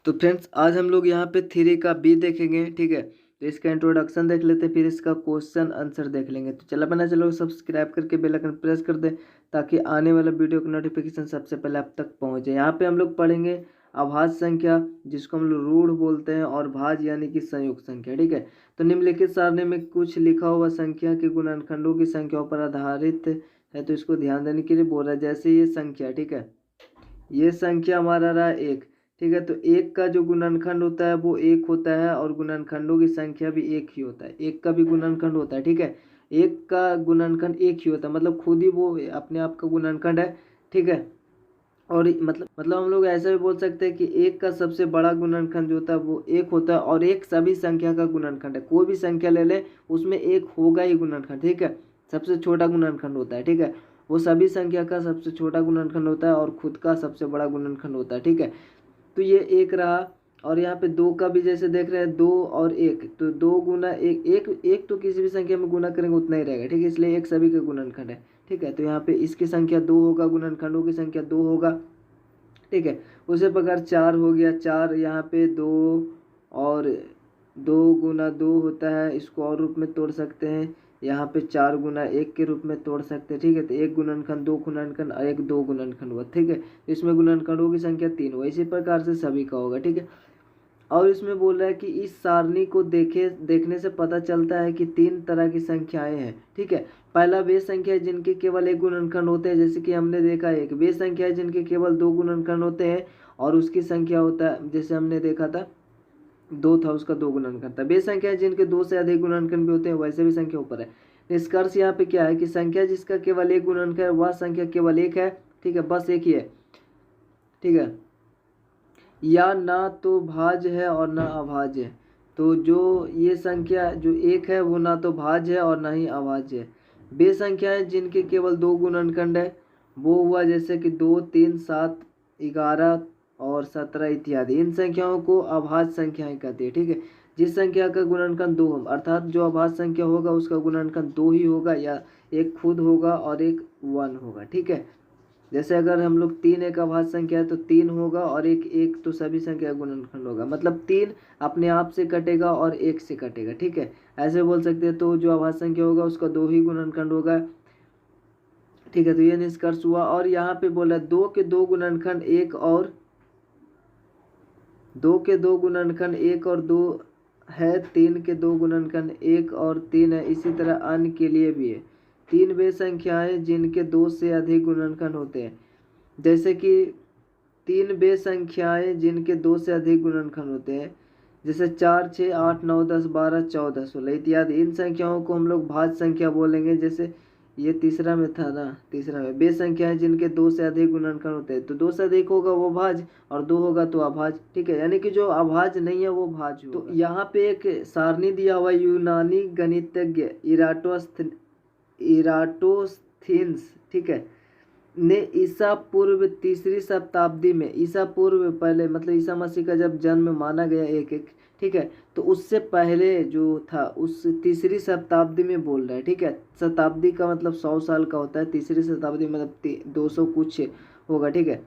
तो फ्रेंड्स आज हम लोग यहाँ पे थ्री का बी देखेंगे, ठीक है। तो इसका इंट्रोडक्शन देख लेते हैं, फिर इसका क्वेश्चन आंसर देख लेंगे। तो चलो सब्सक्राइब करके बेल आइकन प्रेस कर दें ताकि आने वाला वीडियो का नोटिफिकेशन सबसे पहले आप तक पहुँचे। यहाँ पे हम लोग पढ़ेंगे अभाज्य संख्या, जिसको हम लोग रूढ़ बोलते हैं, और भाज्य यानी कि संयुक्त संख्या, ठीक है। तो निम्नलिखित सारणी में कुछ लिखा हुआ संख्या के गुणनखंडों की संख्याओं पर आधारित है, तो इसको ध्यान देने के लिए बोल रहा है। जैसे ये संख्या, ठीक है, ये संख्या हमारा रहा एक, ठीक है। तो एक का जो गुणनखंड होता है वो एक होता है, और गुणनखंडों की संख्या भी एक ही होता है। एक का भी गुणनखंड होता है, ठीक है। एक का गुणनखंड एक ही होता है, मतलब खुद ही वो अपने आप का गुणनखंड है, ठीक है। और मतलब हम लोग ऐसा भी बोल सकते हैं कि एक का सबसे बड़ा गुणनखंड जो होता है वो एक होता है, और एक सभी संख्या का गुणनखंड है। कोई भी संख्या ले लें उसमें एक होगा ही गुणनखंड, ठीक है। सबसे छोटा गुणनखंड होता है, ठीक है। वो सभी संख्या का सबसे छोटा गुणनखंड होता है और खुद का सबसे बड़ा गुणनखंड होता है, ठीक है। तो ये एक रहा। और यहाँ पे दो का भी जैसे देख रहे हैं, दो और एक, तो दो गुना एक, एक तो किसी भी संख्या में गुना करेंगे उतना ही रहेगा, ठीक है। इसलिए एक सभी का गुणनखंड है, ठीक है। तो यहाँ पे इसकी संख्या दो होगा, गुणनखंडों की संख्या दो होगा, ठीक है। उसी प्रकार चार हो गया, चार यहाँ पे दो, और दो गुना दो होता है, इसको और रूप में तोड़ सकते हैं। यहाँ पे चार गुना एक के रूप में तोड़ सकते हैं, ठीक है। तो एक गुणनखंड, दो गुणनखंड और एक दो गुणनखंड हुआ, ठीक है। इसमें गुणनखंडों की संख्या तीन हुआ। इसी प्रकार से सभी का होगा, ठीक है। और इसमें बोल रहा है कि इस सारणी को देखने से पता चलता है कि तीन तरह की संख्याएं हैं, ठीक है। पहला वे संख्या है जिनके केवल एक गुणनखंड होते हैं, जैसे कि हमने देखा एक वे संख्या है जिनके केवल दो गुणनखंड होते हैं, और उसकी संख्या होता है, जैसे हमने देखा था दो था, उसका दो गुणनखंड था। वे संख्या है जिनके दो से अधिक गुणनखंड भी होते हैं, वैसे भी संख्या ऊपर है। निष्कर्ष यहाँ पे क्या है कि संख्या जिसका केवल एक गुणनखंड है वह संख्या केवल एक है, ठीक है, बस एक ही है, ठीक है। या ना तो भाज्य है और ना अभाज्य है। तो जो ये संख्या जो एक है वो ना तो भाज्य है और ना ही अभाज्य है। वे संख्याएं जिनके केवल दो गुणनखंड है, वो हुआ जैसे कि दो, तीन, सात, 11 और 17 इत्यादि। इन संख्याओं को अभाज्य संख्याएं कहती है, ठीक है। जिस संख्या का गुणनखंड दो हो, अर्थात जो अभाज्य संख्या होगा उसका गुणनखंड दो ही होगा, या एक खुद होगा और एक वन होगा, ठीक है। जैसे अगर हम लोग तीन एक अभाज्य संख्या है तो तीन होगा, और एक एक तो सभी संख्या का गुणनखंड होगा, मतलब तीन अपने आप से कटेगा और एक से कटेगा, ठीक है। ऐसे बोल सकते हैं। तो जो अभाज्य संख्या होगा उसका दो ही गुणनखंड होगा, ठीक है। तो ये निष्कर्ष हुआ। और यहाँ पे बोला दो के दो गुणनखंड एक, और दो के दो गुणनखंड एक और दो है, तीन के दो गुणनखंड एक और तीन है। इसी तरह अन्य के लिए भी है। तीन वे संख्याएं जिनके दो से अधिक गुणनखंड होते हैं, जैसे कि तीन वे संख्याएं जिनके दो से अधिक गुणनखंड होते हैं, जैसे 4, 6, 8, 9, 10, 12, 14, 16 इत्यादि। इन संख्याओं को हम लोग भाज्य संख्या बोलेंगे। जैसे ये तीसरा में था ना, तीसरा में वे संख्याएं जिनके दो से अधिक गुणनखंड होते हैं, तो दो से अधिक होगा वो भाज्य, और दो होगा तो अभाज्य, ठीक है। यानी कि जो अभाज्य नहीं है वो भाज्य होगा। तो यहाँ पे एक सारणी दिया हुआ यूनानी गणितज्ञ इराटोस्थीन्स, ठीक है, ने ईसा पूर्व तीसरी शताब्दी में, ईसा पूर्व पहले मतलब ईसा मसीह का जब जन्म माना गया एक एक, ठीक है, तो उससे पहले जो था उस तीसरी शताब्दी में बोल रहा है, ठीक है। शताब्दी का मतलब 100 साल का होता है, तीसरी शताब्दी मतलब 200 कुछ होगा, ठीक है।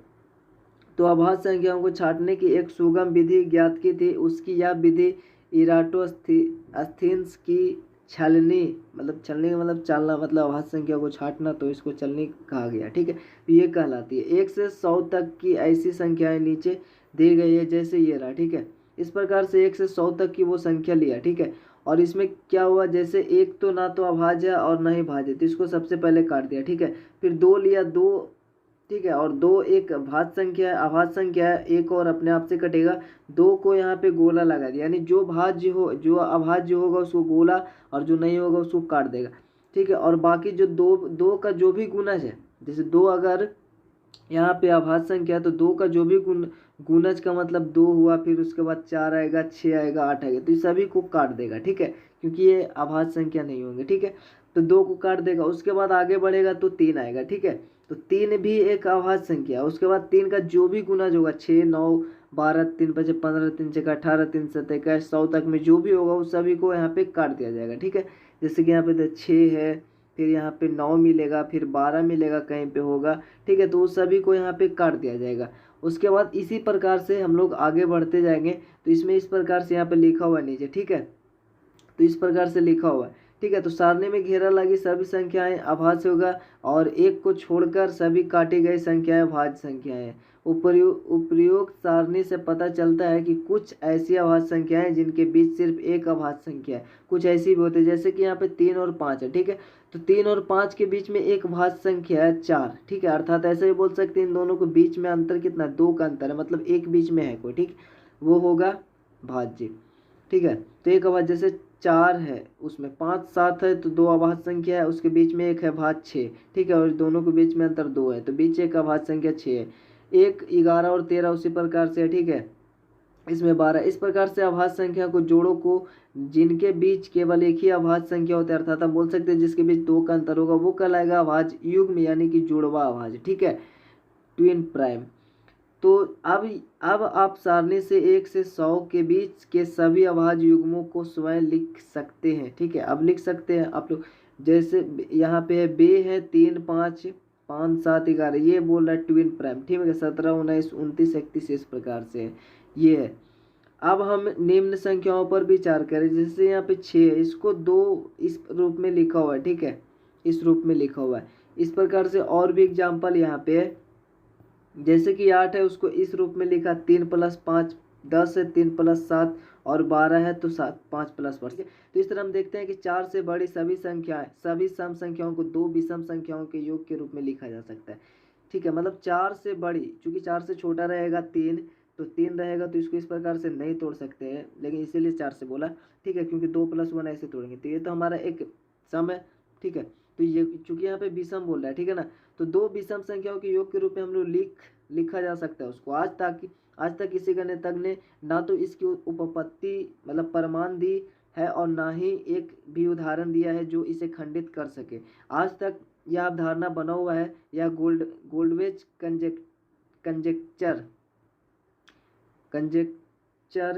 तो अभाज्य संख्याओं को छांटने की एक सुगम विधि ज्ञात की थी। उसकी यह विधि इराटोस्थीन्स की छलनी, मतलब छलनी का मतलब चालना, मतलब अभाज्य संख्या को छांटना, तो इसको छलनी कहा गया, ठीक है। तो ये कहलाती है। 1 से 100 तक की ऐसी संख्याएं नीचे दी गई है, जैसे ये रहा, ठीक है। इस प्रकार से 1 से 100 तक की वो संख्या लिया, ठीक है। और इसमें क्या हुआ, जैसे एक तो ना तो अभाज्य है और ना ही भाज्य, तो इसको सबसे पहले काट दिया, ठीक है। फिर दो लिया, दो, ठीक है, और दो एक भाज्य संख्या है, अभाज्य संख्या है, एक और अपने आप से कटेगा। दो को यहाँ पे गोला लगा दिया, यानी जो भाज्य हो, जो अभाज्य होगा उसको गोला, और जो नहीं होगा उसको काट देगा, ठीक है। और बाकी जो दो दो का जो भी गुणज है, जैसे दो अगर यहाँ पे अभाज्य संख्या है तो दो का जो भी गुणज का मतलब दो हुआ, फिर उसके बाद चार आएगा, छः आएगा, आठ आएगा, तो इस सभी को काट देगा, ठीक है, क्योंकि ये अभाज्य संख्या नहीं होंगे, ठीक है। तो दो को काट देगा, उसके बाद आगे बढ़ेगा तो तीन आएगा, ठीक है। तो तीन भी एक अभाज्य संख्या है। उसके बाद तीन का जो भी गुणज होगा, 6, 9, 12, 3, 5, 15, 3, 6, 18, 3, 7, 21, 100 तक में जो भी होगा उस सभी को यहाँ पे काट दिया जाएगा, ठीक है। जैसे कि यहाँ पे 6 है, फिर यहाँ पे 9 मिलेगा, फिर 12 मिलेगा, कहीं पे होगा, ठीक है। तो उस सभी को यहाँ पे काट दिया जाएगा। उसके बाद इसी प्रकार से हम लोग आगे बढ़ते जाएंगे। तो इसमें इस प्रकार से यहाँ पे लिखा हुआ है नीचे, ठीक है, तो इस प्रकार से लिखा हुआ है, ठीक है। तो सारणी में घेरा लगी सभी संख्याएं अभाज्य होगा और एक को छोड़कर सभी काटी गई संख्याएं भाज्य संख्याएं हैं। उपर्युक्त सारणी से पता चलता है कि कुछ ऐसी अभाज्य संख्याएं जिनके बीच सिर्फ एक अभाज्य संख्या है, कुछ ऐसी भी होती है, जैसे कि यहाँ पे 3 और 5 है, ठीक है। तो 3 और 5 के बीच में एक भाज्य संख्या है 4, ठीक है। अर्थात ऐसे भी बोल सकते हैं इन दोनों के बीच में अंतर कितना, 2 का अंतर है, मतलब एक बीच में है कोई, ठीक, वो होगा भाज्य, ठीक है। तो एक अभाज्य जैसे 4 है, उसमें 5 7 है, तो 2 अभाज्य संख्या है, उसके बीच में एक है भाज्य 6, ठीक है, और दोनों के बीच में अंतर 2 है, तो बीच एक अभाज्य संख्या 6 है। 1 11 और 13 उसी प्रकार से है, ठीक है, इसमें 12। इस प्रकार से अभाज्य संख्या को जोड़ों को जिनके बीच केवल एक ही अभाज्य संख्या होता है, अर्थात हम बोल सकते हैं जिसके बीच 2 का अंतर होगा वो कहलाएगा अभाज्य युग्म यानी कि जुड़वा अभाज्य, ठीक है, ट्विन प्राइम। तो अब आप सारणी से 1 से 100 के बीच के सभी अभाज्य युग्मों को स्वयं लिख सकते हैं, ठीक है। अब लिख सकते हैं आप लोग, जैसे यहाँ पे है बे है 3 5 5 7 11, ये बोल रहा है ट्विन प्राइम, ठीक है, 17 19 29 31 इस प्रकार से ये है। अब हम निम्न संख्याओं पर विचार करें, जैसे यहाँ पे 6 है, इसको 2 इस रूप में लिखा हुआ है, ठीक है, इस रूप में लिखा हुआ है। इस प्रकार से और भी एग्जाम्पल यहाँ पे है, जैसे कि 8 है, उसको इस रूप में लिखा 3 + 5 10 है, 3 + 7 और 12 है, तो 7 5 + 5। तो इस तरह हम देखते हैं कि 4 से बड़ी सभी संख्याएं, सभी सम संख्याओं को 2 विषम संख्याओं के योग के रूप में लिखा जा सकता है, ठीक है। मतलब 4 से बड़ी, चूंकि 4 से छोटा रहेगा 3, तो 3 रहेगा, तो इसको इस प्रकार से नहीं तोड़ सकते हैं, लेकिन इसीलिए 4 से बोला, ठीक है, क्योंकि 2 + 1 ऐसे तोड़ेंगे। तो ये तो हमारा एक सम है, ठीक है। तो ये चूंकि यहाँ पे विषम बोल रहा है, ठीक है ना, तो 2 विषम संख्याओं के योग के रूप में हम लोग लिखा जा सकता है उसको। आज तक किसी गणितज्ञ ने ना तो इसकी उपपत्ति मतलब प्रमाण दी है और ना ही एक भी उदाहरण दिया है जो इसे खंडित कर सके। आज तक यह अवधारणा बना हुआ है, यह गोल्डवेज कंजेक्चर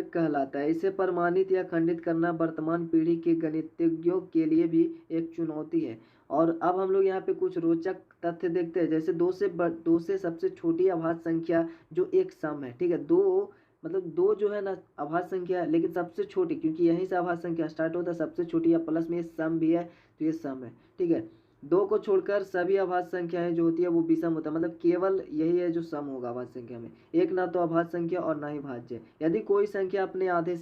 कहलाता है। इसे प्रमाणित या खंडित करना वर्तमान पीढ़ी के गणितज्ञों के लिए भी एक चुनौती है। और अब हम लोग यहाँ पे कुछ रोचक तथ्य देखते हैं, जैसे 2 से सबसे छोटी अभाज्य संख्या जो एक सम है, ठीक है, 2 मतलब 2 जो है ना अभाज्य संख्या है, लेकिन सबसे छोटी, क्योंकि यहीं से अभाज्य संख्या स्टार्ट होता है, सबसे छोटी, या प्लस में ये सम भी है, तो ये सम है, ठीक है। 2 को छोड़कर सभी अभाज्य संख्याएं जो होती है वो विषम होता है, मतलब केवल यही है जो सम होगा अभाज्य संख्या में, एक ना तो अभाज्य संख्या और ना ही भाज्य। यदि कोई संख्या अपने आधे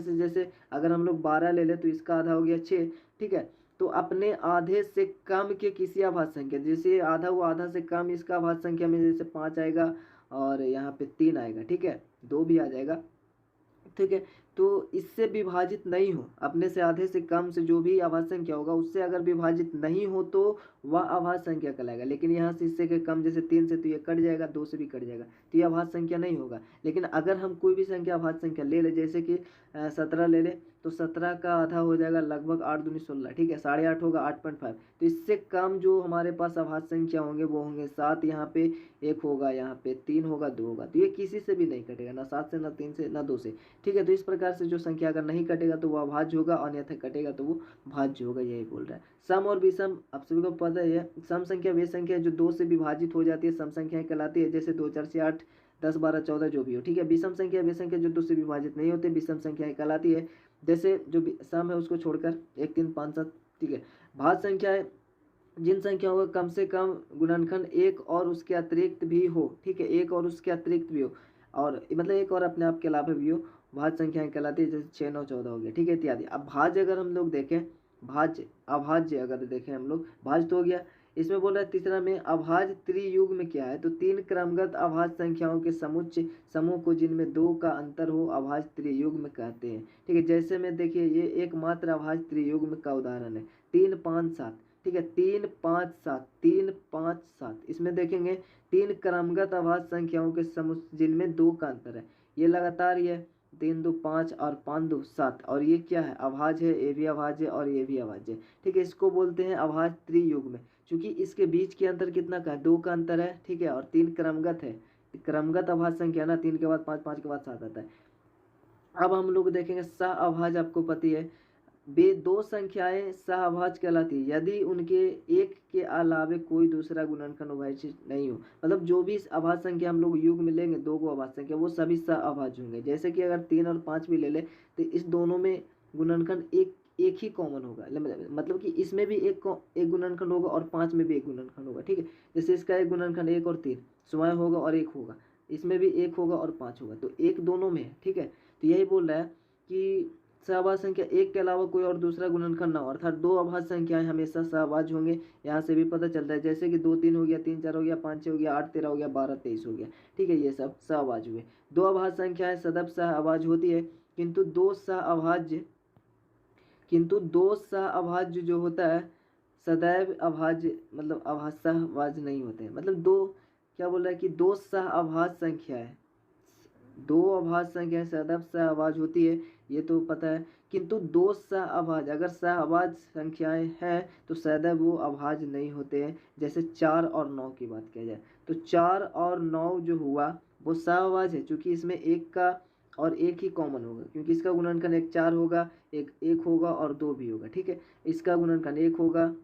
से जैसे अगर हम लोग 12 ले ले तो इसका आधा हो गया 6, ठीक है, तो अपने आधे से कम के किसी अभाज्य संख्या, जैसे आधा हुआ, आधा से कम इसका अभाज्य संख्या में जैसे 5 आएगा और यहाँ पे 3 आएगा, ठीक है, 2 भी आ जाएगा, ठीक है। तो इससे विभाजित नहीं हो, अपने से आधे से कम से जो भी अभाज्य संख्या होगा उससे अगर विभाजित नहीं हो तो वह अभाज्य संख्या कहलाएगा। लेकिन यहाँ से इससे के कम, जैसे 3 से तो ये कट जाएगा, 2 से भी कट जाएगा, तो ये अभाज्य संख्या नहीं होगा। लेकिन अगर हम कोई भी संख्या अभाज्य संख्या ले ले, जैसे कि 17 ले ले, तो 17 का आधा हो जाएगा लगभग 8 दूनी 16, ठीक है, 8.5 होगा 8.5। तो इससे कम जो हमारे पास अभाज्य संख्या होंगे वो होंगे 7, यहाँ पे 1 होगा, यहाँ पे 3 होगा, 2 होगा, तो ये किसी से भी नहीं कटेगा, ना 7 से, ना 3 से, ना 2 से, ठीक है। तो इस प्रकार से जो संख्या अगर नहीं कटेगा तो वो अभाज्य होगा, अन्यथा कटेगा तो वो भाज्य होगा, यही बोल रहा है। सम और विषम आप सभी को पता ही है, सम संख्या वे संख्या जो 2 से विभाजित हो जाती है सम संख्याएं कहलाती है, जैसे 2 4 से 8 10 12 14 जो भी हो, ठीक है। विषम संख्या वे संख्या जो 2 से विभाजित नहीं होते विषम संख्याएं कहलाती है, जैसे जो सम है उसको छोड़कर 1 3 5 7, ठीक है। भाज्य संख्याएं जिन संख्याओं का कम से कम गुणनखंड 1 और उसके अतिरिक्त भी हो, ठीक है, 1 और उसके अतिरिक्त भी हो, और मतलब 1 और अपने आप के अलावा भी हो, भाज्य संख्याएं कहलाती है, जैसे 6 9 14 हो गया, ठीक है, इत्यादि। अब भाज्य अगर हम लोग देखें, भाज्य अभाज्य अगर देखें हम लोग, भाज्य तो हो गया, इसमें बोल रहा है तीसरा में अभाज्य त्रियुग्म क्या है, तो 3 क्रमगत अभाज्य संख्याओं के समुच्चय समूह को जिनमें 2 का अंतर हो अभाज्य त्रियुग्म कहते हैं, ठीक है। जैसे में देखिए ये एकमात्र अभाज्य त्रियुग्म का उदाहरण है, 3 5 7, ठीक है, 3 5 7 3 5 7, इसमें देखेंगे 3 क्रमगत अभाज्य संख्याओं के समुच्चय जिनमें 2 का अंतर है, ये लगातार ये 3 2 5 और 5 2 7, और ये क्या है अभाज्य है, ये भी अभाज्य है और ये भी अभाज्य है, ठीक है। इसको बोलते हैं अभाज्य त्रियुग्म, क्योंकि इसके बीच के अंतर कितना का है, 2 का अंतर है, ठीक है, और 3 क्रमगत है, क्रमगत अभाज्य संख्या ना, 3 के बाद 5 5 के बाद 7 आता है। अब हम लोग देखेंगे सह अभाज्य, आपको पता है वे दो संख्याएं सहअभाज्य कहलाती है यदि उनके एक के अलावे कोई दूसरा गुणनखंड अभाज्य नहीं हो। मतलब जो भी अभाज्य संख्या हम लोग युग में लेंगे, दो गो अभाज्य संख्या, वो सभी सहअभाज्य होंगे। जैसे कि अगर 3 और 5 भी ले ले तो इस दोनों में गुणनखंड एक ही कॉमन होगा। मतलब कि इसमें भी एक गुणनखंड होगा और 5 में भी एक गुणनखंड होगा। ठीक है, जैसे इसका एक गुणनखंड 1 और 3 स्वयं होगा और 1 होगा, इसमें भी 1 होगा और 5 होगा, तो एक दोनों में है। ठीक है, तो यही बोल रहा है कि सहअभाज्य संख्या एक के अलावा कोई और दूसरा गुणनखंड ना हो, अर्थात दो अभाज्य संख्याएं हमेशा सहअभाज्य होंगे। यहाँ से भी पता चलता है, जैसे कि 2 3 हो गया, 3 4 हो गया, 5 6 हो गया, 8 13 हो गया, 12 23 हो गया। ठीक है, ये सब सहअभाज्य हुए। दो अभाज्य संख्याएं सदैव सहअभाज्य होती है, किंतु दो सहअभाज्य जो होता है सदैव अभाज्य, मतलब सहअभाज्य नहीं होते हैं। मतलब दो, क्या बोल रहा है कि दो सहअभाज्य संख्याएं, दो अभाज्य संख्याएं सदैव सहअभाज्य होती है, ये तो पता है। किंतु दो सहअभाज्य, अगर सहअभाज्य संख्याएं हैं तो सदैव वो अभाज्य नहीं होते हैं। जैसे 4 और 9 की बात किया जाए तो 4 और 9 जो हुआ वो सहअभाज्य है, क्योंकि इसमें एक का और एक ही कॉमन होगा, क्योंकि इसका गुणनखंड एक 4 होगा, एक होगा और 2 भी होगा। ठीक है, इसका गुणनखंड 1 होगा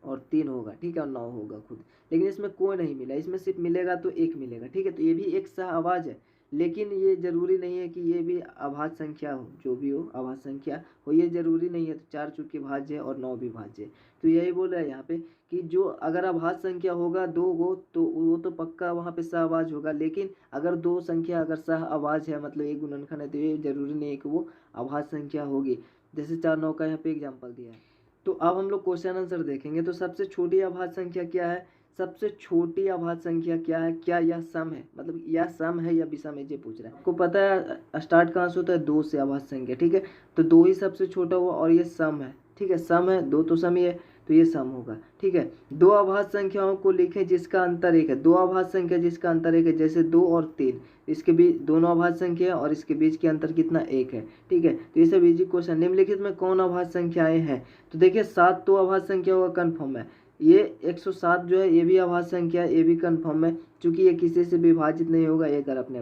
और 3 होगा। ठीक है, और 9 होगा खुद, लेकिन इसमें कोई नहीं मिला, इसमें सिर्फ मिलेगा तो 1 मिलेगा। ठीक है, तो ये भी एक सहअभाज्य है, लेकिन ये जरूरी नहीं है कि ये भी अभाज्य संख्या हो। जो भी हो अभाज्य संख्या हो, ये जरूरी नहीं है। तो 4 चूंकि भाज्य है और 9 भी भाज्य है, तो यही बोल रहा है यहाँ पे कि जो अगर अभाज्य संख्या होगा दो गो तो वो तो पक्का वहाँ पे सहअभाज्य होगा। लेकिन अगर दो संख्या अगर सहअभाज्य है, मतलब एक गुणनखंड है, तो ये जरूरी नहीं है कि वो अभाज्य संख्या होगी। जैसे 4 9 का यहाँ पे एग्जाम्पल दिया है। तो अब हम लोग क्वेश्चन आंसर देखेंगे। तो सबसे छोटी अभाज्य संख्या क्या है? सबसे छोटी अभाज्य संख्या क्या है? क्या यह सम है? मतलब यह सम है या विषम है, ये पूछ रहा है। आपको पता है स्टार्ट कहाँ से होता है? 2 से अभाज्य संख्या। ठीक है, तो 2 ही सबसे छोटा हुआ और ये सम है। ठीक है, सम है, 2 तो सम ही है, तो ये सम होगा। ठीक है, दो अभाज्य संख्याओं को लिखें जिसका अंतर 1 है। दो अभाज्य संख्या जिसका अंतर 1 है, जैसे 2 और 3, इसके बीच दोनों अभाज्य संख्या है और इसके बीच के अंतर कितना? 1 है। ठीक है, तो ये सब इजी क्वेश्चन। निम्नलिखित में कौन अभाज्य संख्याएं हैं? तो देखिए 7 तो अभाज्य संख्या होगा, कन्फर्म है। ये 107 जो है ये भी अभाज्य संख्या है, ये भी कन्फर्म है, क्योंकि ये किसी से विभाजित नहीं होगा एक और अपने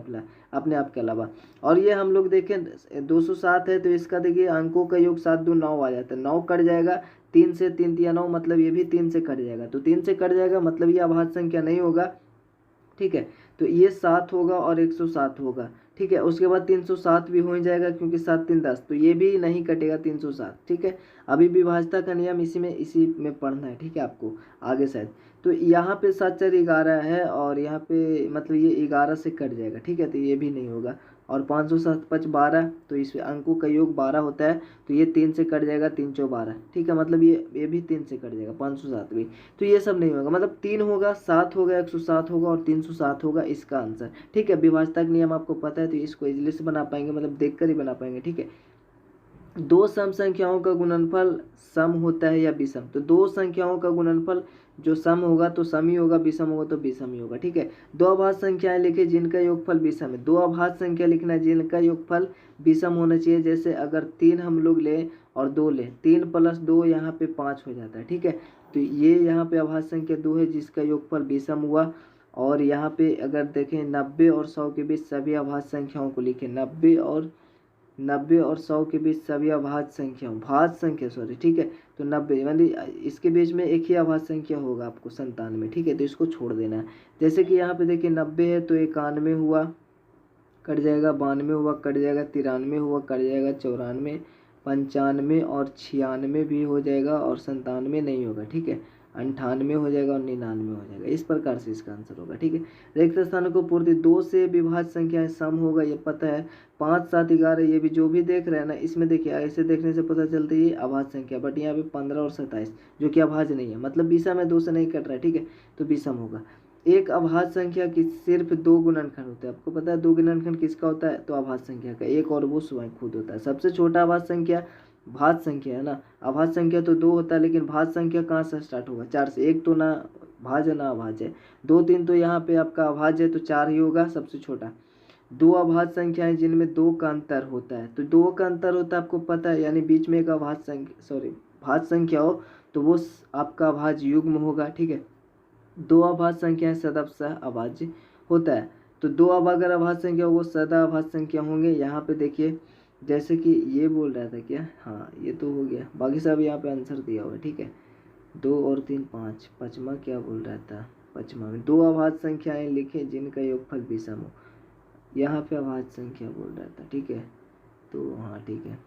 आप के अलावा। और ये हम लोग देखें 207 है, तो इसका देखिए अंकों का योग 7 2 9 आ जाता है, 9 कट जाएगा, 3 से 3 3 9, मतलब ये भी 3 से कट जाएगा, तो 3 से कट जाएगा मतलब ये अभाज्य संख्या नहीं होगा। ठीक है, तो ये 7 होगा और 107 होगा। ठीक है, उसके बाद 307 भी हो जाएगा, क्योंकि 7 3 10, तो ये भी नहीं कटेगा 307। ठीक है, अभी विभाज्यता का नियम इसी में पढ़ना है। ठीक है, आपको आगे शायद। तो यहाँ पे 7 4 11 है और यहाँ पे मतलब ये 11 से कट जाएगा। ठीक है, तो ये भी नहीं होगा। और 507 5 12, तो इस अंकों का योग 12 होता है, तो ये 3 से कट जाएगा, 3 4 12। ठीक है, मतलब ये भी 3 से कट जाएगा, 507 भी, तो ये सब नहीं होगा। मतलब 3 होगा, 7 होगा, 107 होगा और 307 होगा इसका आंसर। ठीक है, विभाज्यता का नियम आपको पता है, तो इसको इजली से बना पाएंगे, मतलब देख कर ही बना पाएंगे। ठीक है, दो सम संख्याओं का गुणनफल सम होता है या विषम? तो दो संख्याओं का गुणनफल जो सम होगा तो सम ही होगा, विषम होगा तो विषम ही होगा। ठीक है, दो अभाज्य संख्याएं लिखे जिनका योगफल विषम है। दो अभाज्य संख्या लिखना है जिनका योगफल विषम होना चाहिए। जैसे अगर 3 हम लोग लें और 2 लें, 3 + 2 यहाँ पे 5 हो जाता है। ठीक है, तो ये यहाँ पे अभाज्य संख्या 2 है जिसका योगफल विषम हुआ। और यहाँ पे अगर देखें 90 और 100 के बीच सभी अभाज्य संख्याओं को लिखें, 90 और 100 के बीच सभी अभाज्य संख्या सॉरी। ठीक है, तो 90 मतलब इसके बीच में एक ही अभाज्य संख्या होगा आपको 97। ठीक है, तो इसको छोड़ देना है। जैसे कि यहाँ पे देखिए 90 है तो 91 हुआ, कट जाएगा, 92 हुआ, कट जाएगा, 93 हुआ, कट जाएगा, 94 95 और 96 भी हो जाएगा और 97 नहीं होगा। ठीक है, 98 हो जाएगा और 99 हो जाएगा। इस प्रकार से इसका आंसर होगा। ठीक है, रिक्त स्थानों को पूर्ति 2 से विभाज्य संख्याएं सम होगा, ये पता है। 5 7 11 ये भी जो भी देख रहे हैं ना, इसमें देखिए ऐसे देखने से पता चलता है ये अभाज्य संख्या, बट यहाँ पे 15 और 27 जो कि अभाज्य नहीं है, मतलब विषम है, 2 से नहीं कट रहा है। ठीक है, तो विषम होगा। एक अभाज्य संख्या की सिर्फ 2 गुणनखंड होते हैं। आपको पता है 2 गुणनखंड किसका होता है? तो अभाज्य संख्या का, एक और वो स्वयं खुद होता है। सबसे छोटा अभाज्य संख्या भाज्य संख्या है ना। अभाज्य संख्या तो 2 होता है, लेकिन भाज्य संख्या कहाँ से स्टार्ट होगा? 4 से। एक तो ना भाज्य ना अभाज्य है, 2 3 तो यहाँ पे आपका अभाज्य है, तो 4 ही होगा सबसे छोटा। दो अभाज्य संख्याएं जिनमें 2 का अंतर होता है, तो 2 का अंतर होता है आपको पता है, यानी बीच में एक अभाज्य संख्या भाज्य संख्या हो तो वो आपका अभाज्य युग्म होगा। ठीक है, दो अभाज्य संख्याएं सदैव सह अभाज्य होता है। तो दो अब अगर अभाज्य संख्या वो सदा अभाज्य संख्या होंगे। यहाँ पे देखिए जैसे कि ये बोल रहा था क्या, हाँ ये तो हो गया, बाकी सब यहाँ पे आंसर दिया हुआ है, ठीक है। 2 और 3 5, पचमा क्या बोल रहा था, पचमा में 2 अभाज्य संख्याएं लिखें जिनका योगफल विषम हो, यहाँ पे अभाज्य संख्या बोल रहा था, ठीक है। तो हाँ ठीक है,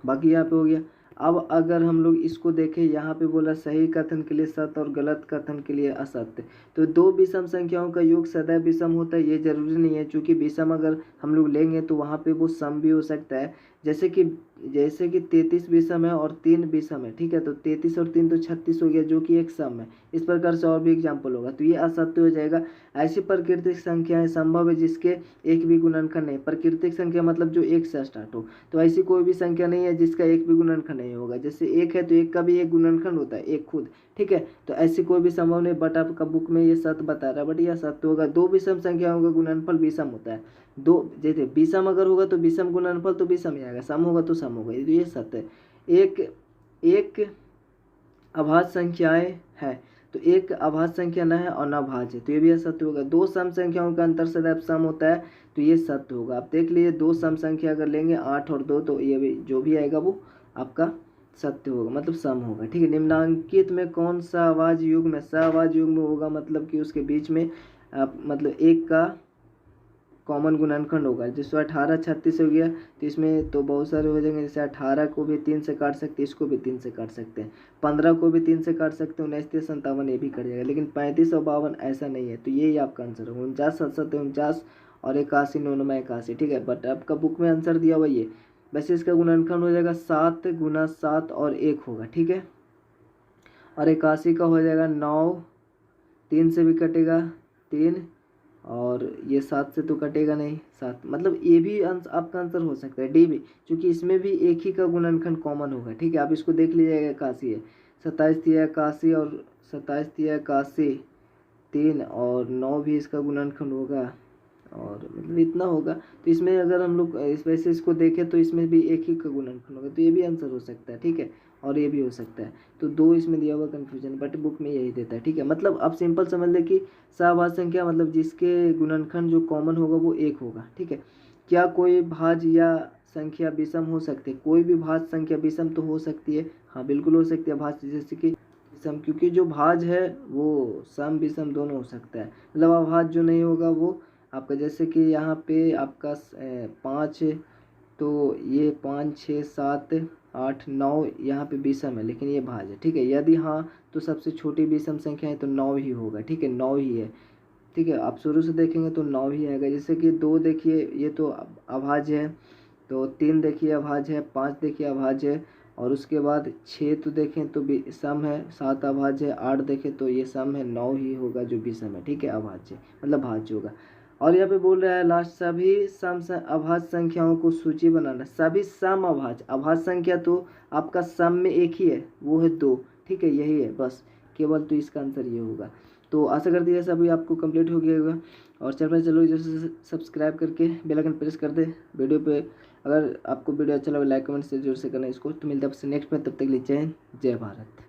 बाकी यहाँ पे हो गया। अब अगर हम लोग इसको देखें, यहाँ पे बोला सही कथन के लिए सत्य और गलत कथन के लिए असत्य। तो दो विषम संख्याओं का योग सदैव विषम होता है ये जरूरी नहीं है, क्योंकि विषम अगर हम लोग लेंगे तो वहाँ पे वो सम भी हो सकता है। जैसे कि 33 विषम है और 3 विषम है, ठीक है। तो 33 और 3 तो 36 हो गया, जो कि एक सम है। इस प्रकार से और भी एग्जाम्पल होगा, तो ये असत्य हो जाएगा। ऐसी प्राकृतिक संख्याएं संभव है जिसके एक भी गुणनखंड नहीं। प्राकृतिक संख्या मतलब जो एक से स्टार्ट हो, तो ऐसी कोई भी संख्या नहीं है जिसका एक भी गुणनखंड नहीं होगा। जैसे एक है तो एक का भी एक गुणनखंड होता है, एक खुद, ठीक है। तो ऐसी कोई भी संभव नहीं, बट आपका बुक में ये सत्य बता रहा है, बट यह सत्य होगा। दो विषम संख्याओं का गुणनफल विषम होता है। दो जैसे विषम अगर होगा तो विषम गुणनफल तो विषम ही आएगा, सम होगा तो सम होगा, तो ये सत्य है। एक एक अभाज्य संख्याएं है, तो एक अभाज्य संख्या न है और न भाज्य है, तो ये भी सत्य होगा। दो सम संख्याओं का अंतर सदैव सम होता है, तो ये सत्य होगा। आप देख लीजिए, दो सम संख्या अगर लेंगे 8 और 2, तो ये भी जो भी आएगा वो आपका सत्य होगा, मतलब सम होगा, ठीक है। निम्नांकित में कौन सा आवाज युग्म में सवाज युग्म होगा, मतलब कि उसके बीच में मतलब एक का कॉमन गुणनखंड होगा। जैसे 18 36 हो गया, तो इसमें तो बहुत सारे हो जाएंगे। जैसे 18 को भी 3 से काट सकते हैं, इसको भी 3 से काट सकते हैं, 15 को भी 3 से काट सकते हैं, 19 57 ये भी कट जाएगा। लेकिन 35 और 52 ऐसा नहीं है, तो यही आपका आंसर होगा। 49 67 49 और 81 99 81, ठीक है। बट आपका बुक में आंसर दिया हुआ ये, वैसे इसका गुणनखंड हो जाएगा 7 गुना 7 और 1 होगा, ठीक है। और 81 का हो जाएगा 9, 3 से भी कटेगा 3, और ये 7 से तो कटेगा नहीं, 7 मतलब ये भी आपका आंसर हो सकता है, डी भी, क्योंकि इसमें भी एक ही का गुणनखंड कॉमन होगा, ठीक है। आप इसको देख लीजिएगा, 81 है, 27 दिया 81 और 27 दिया 81, 3 और 9 भी इसका गुणनखंड होगा, और मतलब इतना होगा। तो इसमें अगर हम लोग इस वैसे इसको देखें तो इसमें भी एक ही का गुणनखंड होगा, तो ये भी आंसर हो सकता है, ठीक है। और ये भी हो सकता है, तो दो इसमें दिया हुआ कन्फ्यूजन, बट बुक में यही देता है, ठीक है। मतलब आप सिंपल समझ लें कि सहभाज्य संख्या मतलब जिसके गुणनखंड जो कॉमन होगा वो एक होगा, ठीक है। क्या कोई भाज्य या संख्या विषम हो सकती है, कोई भी भाज्य संख्या विषम तो हो सकती है, हाँ बिल्कुल हो सकती है भाज्य, जैसे कि विषम, क्योंकि जो भाज्य है वो सम विषम दोनों हो सकता है। मतलब अभाज्य जो नहीं होगा वो आपका, जैसे कि यहाँ पे आपका 5, तो ये 5 6 7 8 9 यहाँ पे विषम है, लेकिन ये भाज्य है, ठीक है। यदि हाँ तो सबसे छोटी विषम संख्या है तो 9 ही होगा, ठीक है, 9 ही है, ठीक है। आप शुरू से देखेंगे तो 9 ही आएगा। जैसे कि 2 देखिए ये तो अभाज्य है, तो 3 देखिए अभाज्य है, 5 देखिए अभाज्य है, और उसके बाद 6 तो देखें तो सम है, 7 अभाज्य है, 8 देखें तो ये सम है, 9 ही होगा जो विषम है, ठीक है, अभाज्य मतलब भाज्य होगा। और यहाँ पे बोल रहा है लास्ट, सभी सम अभाज्य संख्याओं को सूची बनाना। सभी सम अभाज्य, अभाज्य संख्या तो आपका सम में एक ही है, वो है 2, ठीक है, यही है बस केवल, तो इसका आंसर ये होगा। तो आशा करती है सभी आपको कंप्लीट हो गया होगा। और चलो जैसे सब्सक्राइब करके बेल आइकन प्रेस कर दे वीडियो पे। अगर आपको वीडियो अच्छा लगे लाइक कमेंट से जरूर से करना इसको। तो मिलता है आपसे नेक्स्ट में, तब तक के लिए जय हिंद जय भारत।